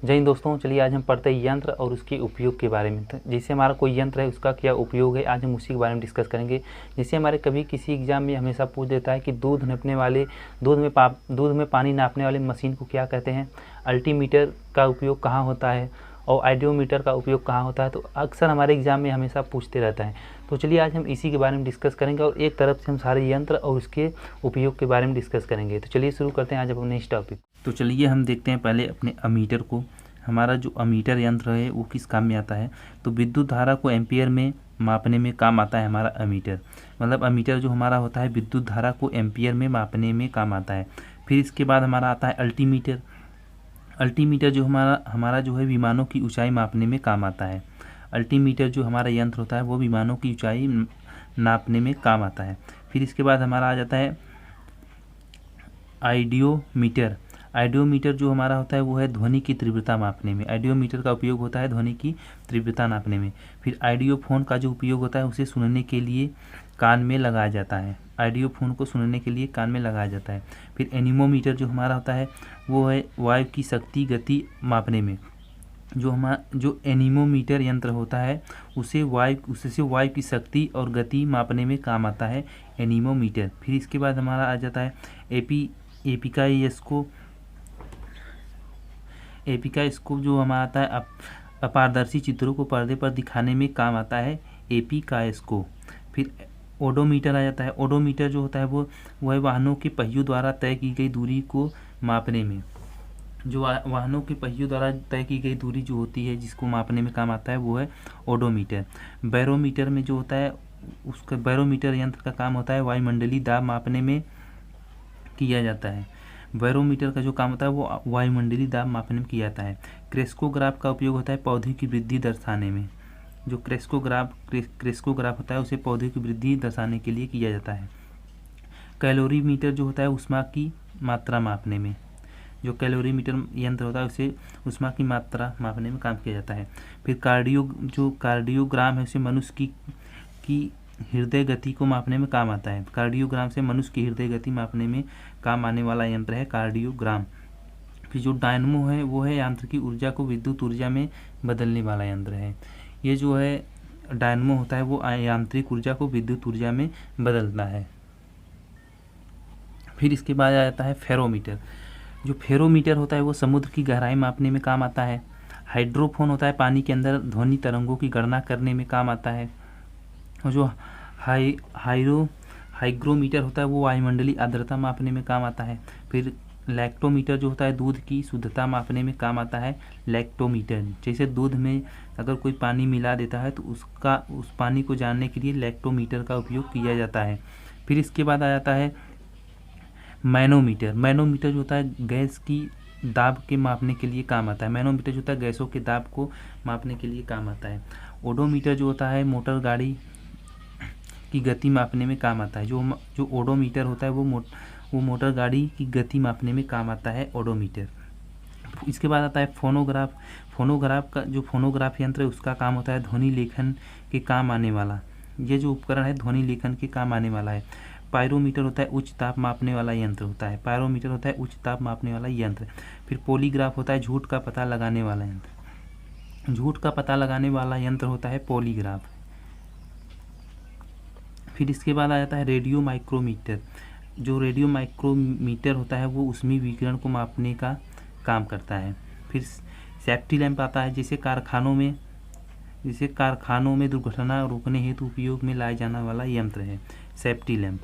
जय हिंद दोस्तों, चलिए आज हम पढ़ते हैं यंत्र और उसके उपयोग के बारे में। तो जैसे हमारा कोई यंत्र है उसका क्या उपयोग है, आज हम उसी के बारे में डिस्कस करेंगे। जैसे हमारे कभी किसी एग्जाम में हमेशा पूछ देता है कि दूध में पानी नापने वाले मशीन को क्या कहते हैं, अल्टीमीटर का उपयोग कहाँ होता है और आइडियोमीटर का उपयोग कहाँ होता है। तो अक्सर हमारे एग्जाम में हमेशा पूछते रहता है। तो चलिए आज हम इसी के बारे में डिस्कस करेंगे और एक तरफ से हम सारे यंत्र और उसके उपयोग के बारे में डिस्कस करेंगे। तो चलिए शुरू करते हैं आज अपने इस टॉपिक। तो चलिए हम देखते हैं पहले अपने अमीटर को। हमारा जो अमीटर यंत्र है वो किस काम में आता है, तो विद्युत धारा को एम्पियर में मापने में काम आता है हमारा अमीटर। मतलब अमीटर जो हमारा होता है विद्युत धारा को एम्पियर में मापने में काम आता है। फिर इसके बाद हमारा आता है अल्टीमीटर। अल्टीमीटर जो हमारा जो है विमानों की ऊंचाई मापने में काम आता है। अल्टीमीटर जो हमारा यंत्र होता है वो विमानों की ऊंचाई नापने में काम आता है। फिर इसके बाद हमारा आ जाता है आइडियोमीटर। आइडियोमीटर जो हमारा होता है वो है ध्वनि की तीव्रता मापने में। आइडियोमीटर का उपयोग होता है ध्वनि की तीव्रता नापने में। फिर आइडियोफोन का जो उपयोग होता है उसे सुनने के लिए कान में लगाया जाता है। आइडियोफोन को सुनने के लिए कान में लगाया जाता है। फिर एनीमोमीटर जो हमारा होता है वो है वायु की शक्ति गति मापने में। जो एनीमोमीटर यंत्र होता है उससे वायु की शक्ति और गति मापने में काम आता है एनीमोमीटर। फिर इसके बाद हमारा आ जाता है एपिका स्कोप जो हमारा आता है अपारदर्शी चित्रों को पर्दे पर दिखाने में काम आता है एपिका स्कोप। फिर ओडोमीटर आ जाता है। ओडोमीटर जो होता है वो है वाहनों के पहियों द्वारा तय की गई दूरी को मापने में। जो वाहनों के पहियों द्वारा तय की गई दूरी जो होती है जिसको मापने में काम आता है वो है ओडोमीटर। बैरोमीटर में जो होता है उसका बैरोमीटर यंत्र का काम होता है वायुमंडलीय दाब मापने में किया जाता है। बैरोमीटर का जो काम होता है वो वायुमंडलीय दाब मापने में किया जाता है। क्रेस्कोग्राफ का उपयोग होता है पौधे की वृद्धि दर्शाने में। जो क्रेस्कोग्राफ होता है उसे पौधे की वृद्धि दर्शाने के लिए किया जाता है। कैलोरीमीटर जो होता है ऊष्मा की मात्रा मापने में। जो कैलोरीमीटर यंत्र होता है उसे ऊष्मा की मात्रा मापने में काम किया जाता है। फिर कार्डियोग्राम है उसे मनुष्य की हृदय गति को मापने में काम आता है। कार्डियोग्राम से मनुष्य की हृदय गति मापने में काम आने वाला यंत्र है कार्डियोग्राम। फिर जो डायनमो है वो है यंत्र की ऊर्जा को विद्युत ऊर्जा में बदलने वाला यंत्र है। ये जो है डायनमो होता है वो यांत्रिक ऊर्जा को विद्युत ऊर्जा में बदलता है। फिर इसके बाद आ जाता है फेरोमीटर। जो फेरोमीटर होता है वो समुद्र की गहराई मापने में काम आता है। हाइड्रोफोन होता है पानी के अंदर ध्वनि तरंगों की गणना करने में काम आता है। और जो हाइग्रोमीटर होता है वो वायुमंडलीय आर्द्रता मापने में काम आता है। फिर लैक्टोमीटर जो होता है दूध की शुद्धता मापने में काम आता है लैक्टोमीटर। जैसे दूध में अगर कोई पानी मिला देता है तो उस पानी को जानने के लिए लैक्टोमीटर का उपयोग किया जाता है। फिर इसके बाद आ जाता है मैनोमीटर। मैनोमीटर जो होता है गैस की दाब के मापने के लिए काम आता है। मैनोमीटर जो होता है गैसों के दाब को मापने के लिए काम आता है। ओडोमीटर जो होता है मोटर गाड़ी की गति मापने में काम आता है। जो ओडोमीटर होता है वो मोटर गाड़ी की गति मापने में काम आता है ओडोमीटर। इसके बाद आता है फोनोग्राफ। फोनोग्राफ यंत्र है उसका काम होता है ध्वनि लेखन के काम आने वाला। ये जो उपकरण है ध्वनि लेखन के काम आने वाला है। पायरोमीटर होता है उच्च ताप मापने वाला यंत्र होता है। पायरोमीटर होता है उच्च ताप मापने वाला यंत्र। फिर पॉलीग्राफ होता है झूठ का पता लगाने वाला यंत्र। झूठ का पता लगाने वाला यंत्र होता है पॉलीग्राफ। फिर इसके बाद आ जाता है रेडियो माइक्रोमीटर। जो रेडियो माइक्रोमीटर होता है वो ऊष्मीय विकिरण को मापने का काम करता है। फिर सेफ्टी लैंप आता है जैसे कारखानों में दुर्घटना रोकने हेतु उपयोग में लाया जाने वाला यंत्र है सेफ्टी लैंप।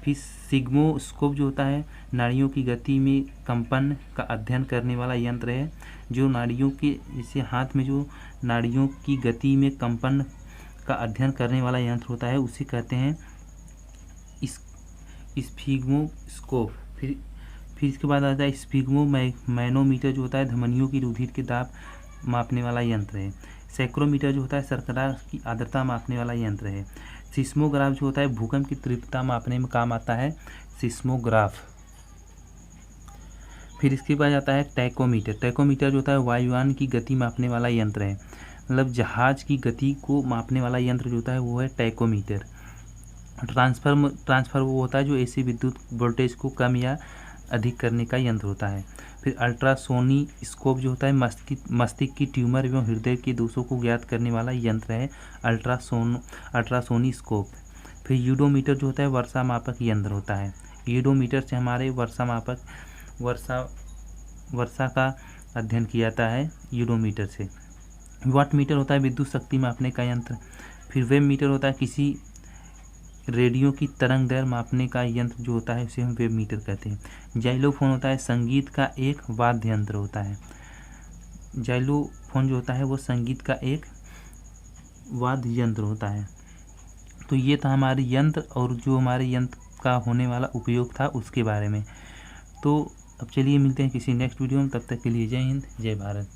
फिर सिग्मोस्कोप जो होता है नाड़ियों की गति में कंपन का अध्ययन करने वाला यंत्र है। जो नाड़ियों के जैसे हाथ में जो नाड़ियों की गति में कंपन का अध्ययन करने वाला यंत्र होता है उसे कहते हैं स्फिग्मोस्कोप। फिर इसके बाद आता है स्फिग्मो मैनोमीटर जो होता है धमनियों की रुधिर के दाब मापने वाला यंत्र है। सेक्रोमीटर जो होता है शर्करा की आर्द्रता मापने वाला यंत्र है। सिस्मोग्राफ जो होता है भूकंप की तीव्रता मापने में काम आता है सिस्मोग्राफ। फिर इसके बाद आता है टैकोमीटर। टैकोमीटर जो होता है वायुयान की गति मापने वाला यंत्र है। मतलब जहाज की गति को मापने वाला यंत्र जो होता है वो है टैकोमीटर। ट्रांसफर वो होता है जो एसी विद्युत वोल्टेज को कम या अधिक करने का यंत्र होता है। फिर अल्ट्रासोनी स्कोप जो होता है मस्तिष्क की ट्यूमर एवं हृदय के दोषों को ज्ञात करने वाला यंत्र है अल्ट्रासोनी स्कोप। फिर यूडोमीटर जो होता है वर्षा मापक यंत्र होता है। यूडोमीटर से हमारे वर्षा का अध्ययन किया जाता है यूडोमीटर से। वाट मीटर होता है विद्युत शक्ति मापने का यंत्र। फिर वेव मीटर होता है किसी रेडियो की तरंग दैर्घ्य मापने का यंत्र जो होता है उसे हम वेव मीटर कहते हैं। जाइलोफोन होता है संगीत का एक वाद्य यंत्र होता है। जाइलोफोन जो होता है वो संगीत का एक वाद्य यंत्र होता है। तो ये था हमारे यंत्र और जो हमारे यंत्र का होने वाला उपयोग था उसके बारे में। तो अब चलिए मिलते हैं किसी नेक्स्ट वीडियो में, तब तक के लिए जय हिंद जय भारत।